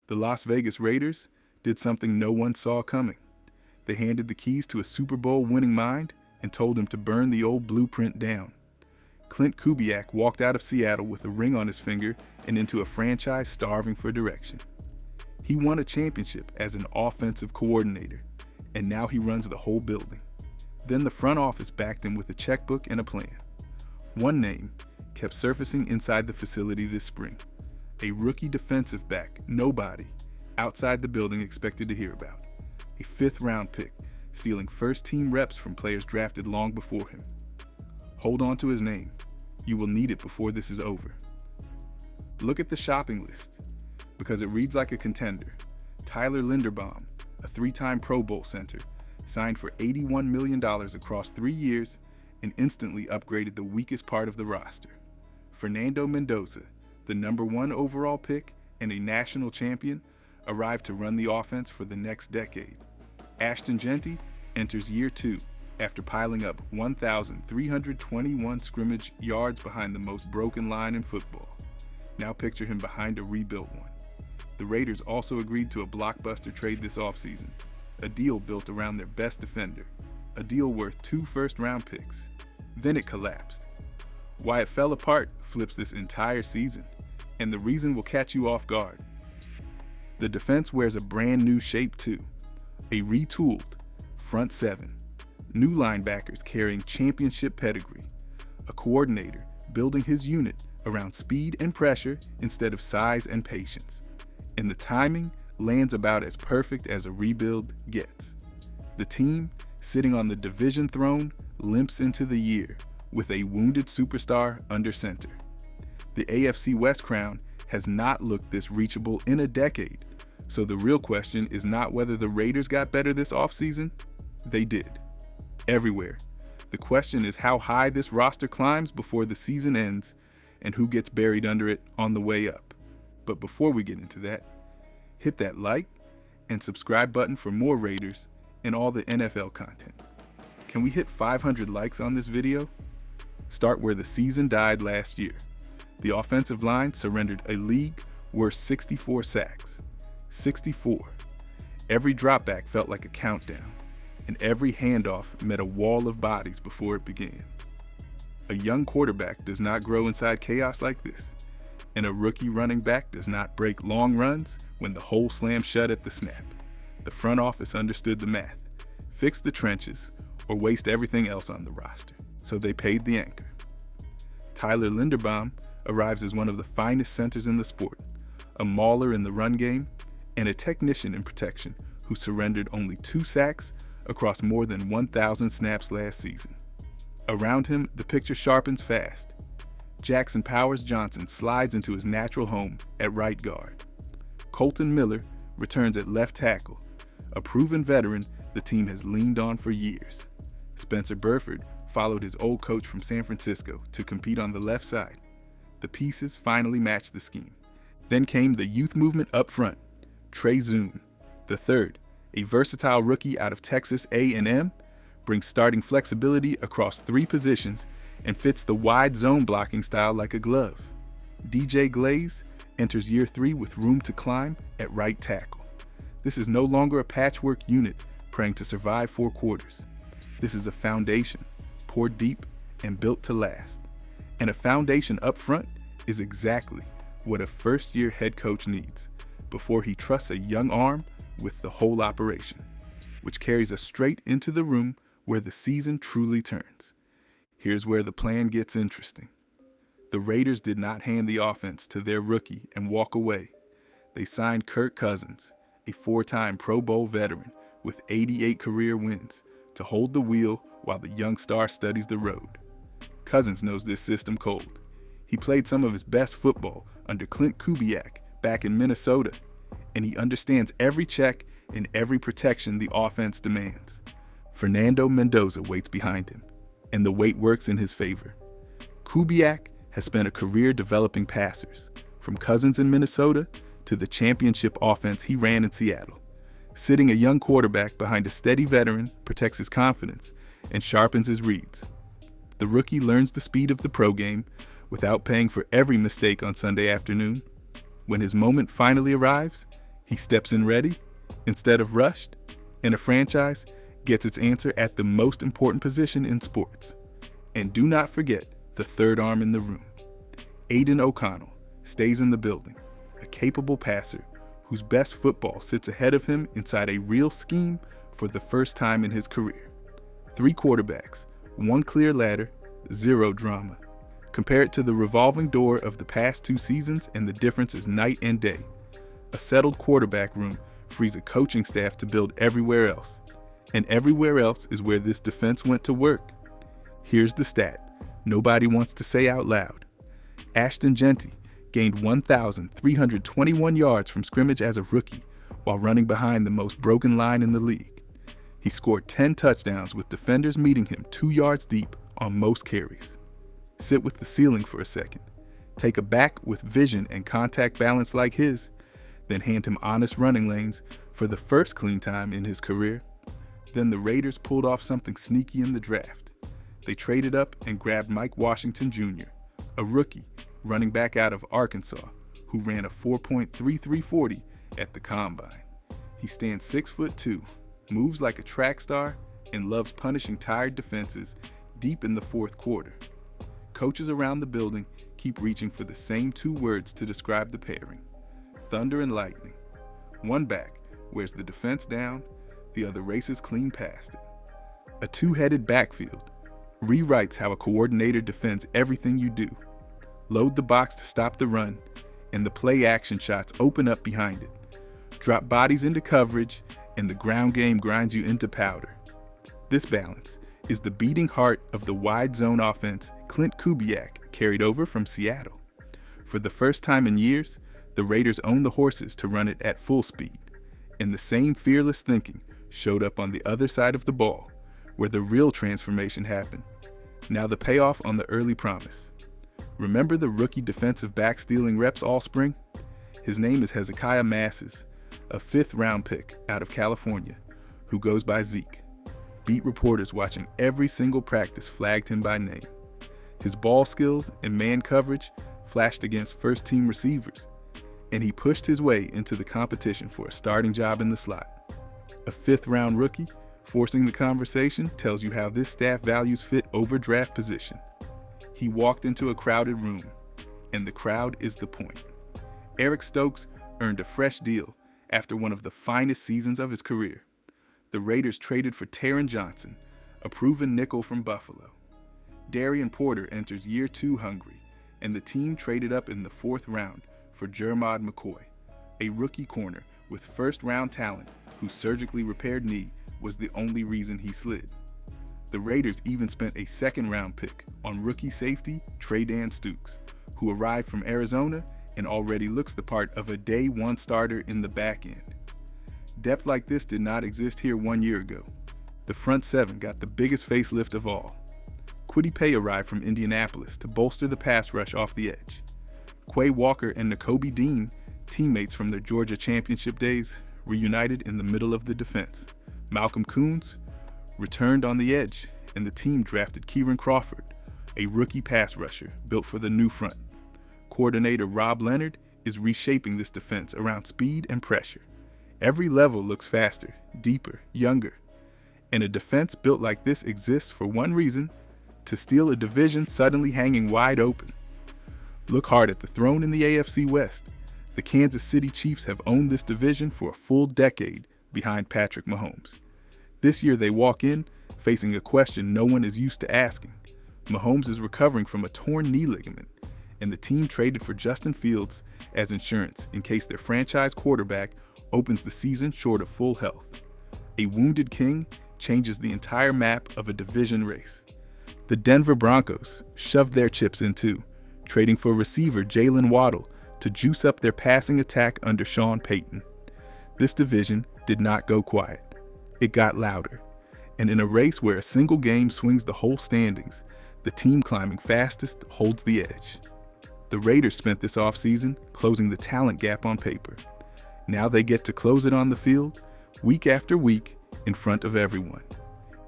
The Las Vegas Raiders did something no one saw coming. They handed the keys to a Super Bowl winning mind and told him to burn the old blueprint down. Clint Kubiak walked out of Seattle with a ring on his finger and into a franchise starving for direction. He won a championship as an offensive coordinator, and now he runs the whole building. Then the front office backed him with a checkbook and a plan. One name kept surfacing inside the facility this spring, a rookie defensive back nobody outside the building expected to hear about, a fifth-round pick stealing first-team reps from players drafted long before him. Hold on to his name. You will need it before this is over. Look at the shopping list, because it reads like a contender. Tyler Linderbaum, a three-time Pro Bowl center, signed for $81 million across 3 years and instantly upgraded the weakest part of the roster. Fernando Mendoza, the number 1 overall pick and a national champion, arrived to run the offense for the next decade. Ashton Genty enters year 2 after piling up 1,321 scrimmage yards behind the most broken line in football. Now picture him behind a rebuilt one. The Raiders also agreed to a blockbuster trade this offseason, a deal built around their best defender, a deal worth 2 first-round picks. Then it collapsed. Why it fell apart flips this entire season, and the reason will catch you off guard. The defense wears a brand new shape too, a retooled front 7, new linebackers carrying championship pedigree, a coordinator building his unit around speed and pressure instead of size and patience, and the timing lands about as perfect as a rebuild gets. The team, sitting on the division throne, limps into the year with a wounded superstar under center. The AFC West crown has not looked this reachable in a decade, so the real question is not whether the Raiders got better this offseason. They did. Everywhere. The question is how high this roster climbs before the season ends and who gets buried under it on the way up. But before we get into that, hit that like and subscribe button for more Raiders and all the NFL content. Can we hit 500 likes on this video? Start where the season died last year. The offensive line surrendered a league-worst 64 sacks. 64. Every dropback felt like a countdown, and every handoff met a wall of bodies before it began. A young quarterback does not grow inside chaos like this, and a rookie running back does not break long runs when the hole slams shut at the snap. The front office understood the math, fix the trenches, or waste everything else on the roster, so they paid the anchor. Tyler Linderbaum arrives as one of the finest centers in the sport, a mauler in the run game, and a technician in protection who surrendered only 2 sacks across more than 1,000 snaps last season. Around him, the picture sharpens fast. Jackson Powers Johnson slides into his natural home at right guard. Colton Miller returns at left tackle, a proven veteran the team has leaned on for years. Spencer Burford followed his old coach from San Francisco to compete on the left side. The pieces finally matched the scheme. Then came the youth movement up front. Trey Zoom, the third, a versatile rookie out of Texas A&M, brings starting flexibility across 3 positions and fits the wide zone blocking style like a glove. DJ Glaze enters year 3 with room to climb at right tackle. This is no longer a patchwork unit praying to survive 4 quarters. This is a foundation, poured deep and built to last. And a foundation up front is exactly what a first-year head coach needs before he trusts a young arm with the whole operation, which carries us straight into the room where the season truly turns. Here's where the plan gets interesting. The Raiders did not hand the offense to their rookie and walk away. They signed Kirk Cousins, a 4-time Pro Bowl veteran with 88 career wins, to hold the wheel while the young star studies the road. Cousins knows this system cold. He played some of his best football under Clint Kubiak back in Minnesota, and he understands every check and every protection the offense demands. Fernando Mendoza waits behind him, and the weight works in his favor. Kubiak has spent a career developing passers, from Cousins in Minnesota to the championship offense he ran in Seattle. Sitting a young quarterback behind a steady veteran protects his confidence and sharpens his reads. The rookie learns the speed of the pro game without paying for every mistake on Sunday afternoon. When his moment finally arrives, He steps in ready instead of rushed, and a franchise gets its answer at the most important position in sports. And do not forget the third arm in the room. Aiden O'Connell stays in the building, a capable passer whose best football sits ahead of him inside a real scheme for the first time in his career. 3 quarterbacks, 1 clear ladder, 0 drama. Compare it to the revolving door of the past 2 seasons and the difference is night and day. A settled quarterback room frees a coaching staff to build everywhere else. And everywhere else is where this defense went to work. Here's the stat nobody wants to say out loud. Ashton Jeanty gained 1,321 yards from scrimmage as a rookie while running behind the most broken line in the league. He scored 10 touchdowns with defenders meeting him 2 yards deep on most carries. Sit with the ceiling for a second. Take a back with vision and contact balance like his, then hand him honest running lanes for the first clean time in his career. Then the Raiders pulled off something sneaky in the draft. They traded up and grabbed Mike Washington Jr., a rookie running back out of Arkansas who ran a 4.3340 at the combine. He stands 6'2", moves like a track star, and loves punishing tired defenses deep in the fourth quarter. Coaches around the building keep reaching for the same 2 words to describe the pairing: thunder and lightning. One back wears the defense down, the other races clean past it. A 2-headed backfield rewrites how a coordinator defends everything you do. Load the box to stop the run, and the play action shots open up behind it. Drop bodies into coverage, and the ground game grinds you into powder. This balance is the beating heart of the wide zone offense Clint Kubiak carried over from Seattle. For the first time in years, the Raiders own the horses to run it at full speed, and the same fearless thinking showed up on the other side of the ball, where the real transformation happened. Now the payoff on the early promise. Remember the rookie defensive back stealing reps all spring? His name is Hezekiah Masses, a 5th-round pick out of California, who goes by Zeke. Beat reporters watching every single practice flagged him by name. His ball skills and man coverage flashed against first-team receivers, and he pushed his way into the competition for a starting job in the slot. A 5th-round rookie forcing the conversation tells you how this staff values fit over draft position. He walked into a crowded room, and the crowd is the point. Eric Stokes earned a fresh deal after one of the finest seasons of his career. The Raiders traded for Taron Johnson, a proven nickel from Buffalo. Darian Porter enters year 2 hungry, and the team traded up in the 4th round for Jermod McCoy, a rookie corner with first-round talent whose surgically repaired knee was the only reason he slid. The Raiders even spent a 2nd-round pick on rookie safety Tre'Dan Stukes, who arrived from Arizona and already looks the part of a day 1 starter in the back end. Depth like this did not exist here 1 year ago. The front 7 got the biggest facelift of all. Kwity Paye arrived from Indianapolis to bolster the pass rush off the edge. Quay Walker and Nakobe Dean, teammates from their Georgia championship days, reunited in the middle of the defense. Malcolm Koonce returned on the edge, and the team drafted Kieran Crawford, a rookie pass rusher built for the new front. Coordinator Rob Leonard is reshaping this defense around speed and pressure. Every level looks faster, deeper, younger. And a defense built like this exists for one reason: to steal a division suddenly hanging wide open. Look hard at the throne in the AFC West. The Kansas City Chiefs have owned this division for a full decade behind Patrick Mahomes. This year they walk in facing a question no one is used to asking. Mahomes is recovering from a torn knee ligament, and the team traded for Justin Fields as insurance in case their franchise quarterback opens the season short of full health. A wounded king changes the entire map of a division race. The Denver Broncos shoved their chips in too, trading for receiver Jalen Waddle to juice up their passing attack under Sean Payton. This division did not go quiet. It got louder. And in a race where a single game swings the whole standings, the team climbing fastest holds the edge. The Raiders spent this offseason closing the talent gap on paper. Now they get to close it on the field, week after week, in front of everyone.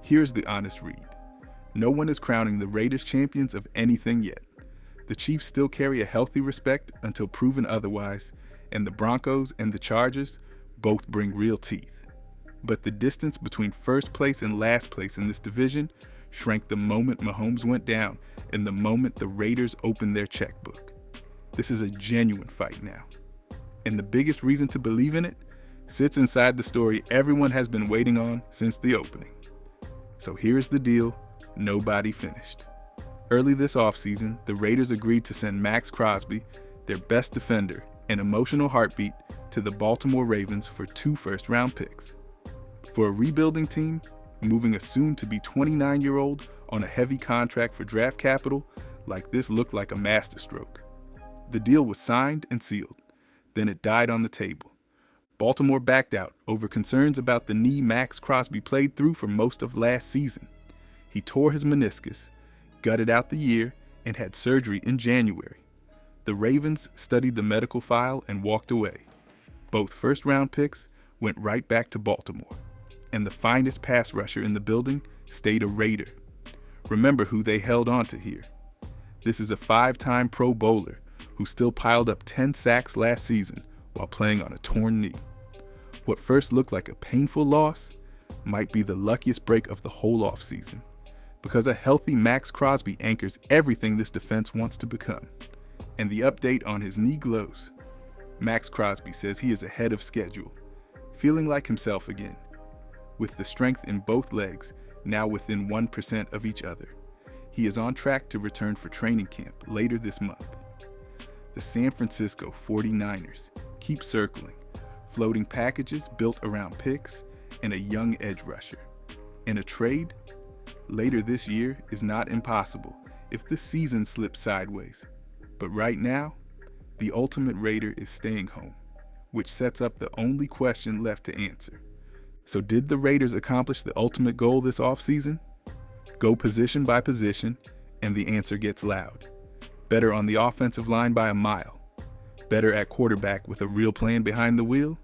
Here's the honest read. No one is crowning the Raiders champions of anything yet. The Chiefs still carry a healthy respect until proven otherwise, and the Broncos and the Chargers both bring real teeth. But the distance between first place and last place in this division shrank the moment Mahomes went down and the moment the Raiders opened their checkbook. This is a genuine fight now. And the biggest reason to believe in it sits inside the story everyone has been waiting on since the opening. So here's the deal, nobody finished. Early this offseason, the Raiders agreed to send Maxx Crosby, their best defender, an emotional heartbeat, to the Baltimore Ravens for 2 first-round picks. For a rebuilding team, moving a soon-to-be 29-year-old on a heavy contract for draft capital like this looked like a masterstroke. The deal was signed and sealed. Then it died on the table. Baltimore backed out over concerns about the knee Maxx Crosby played through for most of last season. He tore his meniscus, gutted out the year, and had surgery in January. The Ravens studied the medical file and walked away. Both first-round picks went right back to Baltimore, and the finest pass rusher in the building stayed a Raider. Remember who they held on to here. This is a 5-time Pro Bowler who still piled up 10 sacks last season while playing on a torn knee. What first looked like a painful loss might be the luckiest break of the whole offseason, because a healthy Maxx Crosby anchors everything this defense wants to become. And the update on his knee glows. Maxx Crosby says he is ahead of schedule, feeling like himself again, with the strength in both legs now within 1% of each other. He is on track to return for training camp later this month. The San Francisco 49ers keep circling, floating packages built around picks and a young edge rusher. And a trade later this year is not impossible if the season slips sideways. But right now, the ultimate Raider is staying home, which sets up the only question left to answer. So did the Raiders accomplish the ultimate goal this offseason? Go position by position, and the answer gets loud. Better on the offensive line by a mile. Better at quarterback with a real plan behind the wheel.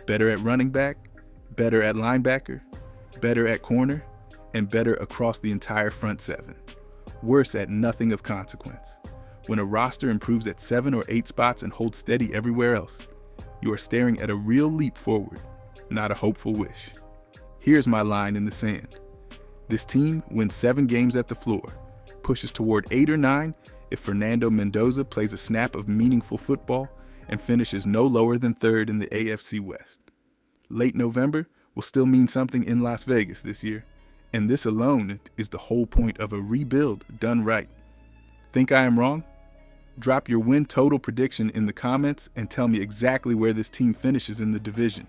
Better at running back. Better at linebacker. Better at corner. And better across the entire front 7. Worse at nothing of consequence. When a roster improves at 7 or 8 spots and holds steady everywhere else, you are staring at a real leap forward, not a hopeful wish. Here's my line in the sand. This team wins 7 games at the floor, pushes toward 8 or 9 if Fernando Mendoza plays a snap of meaningful football, and finishes no lower than 3rd in the AFC West. Late November will still mean something in Las Vegas this year, and this alone is the whole point of a rebuild done right. Think I am wrong? Drop your win total prediction in the comments and tell me exactly where this team finishes in the division.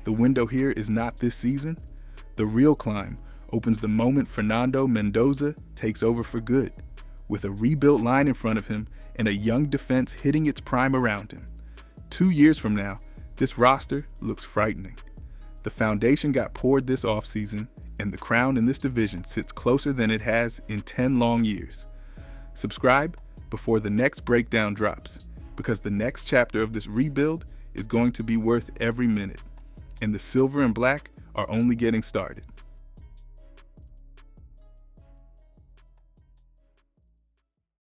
The window here is not this season. The real climb opens the moment Fernando Mendoza takes over for good, with a rebuilt line in front of him and a young defense hitting its prime around him. 2 years from now, this roster looks frightening. The foundation got poured this offseason, and the crown in this division sits closer than it has in 10 long years. Subscribe before the next breakdown drops, because the next chapter of this rebuild is going to be worth every minute, and the silver and black are only getting started.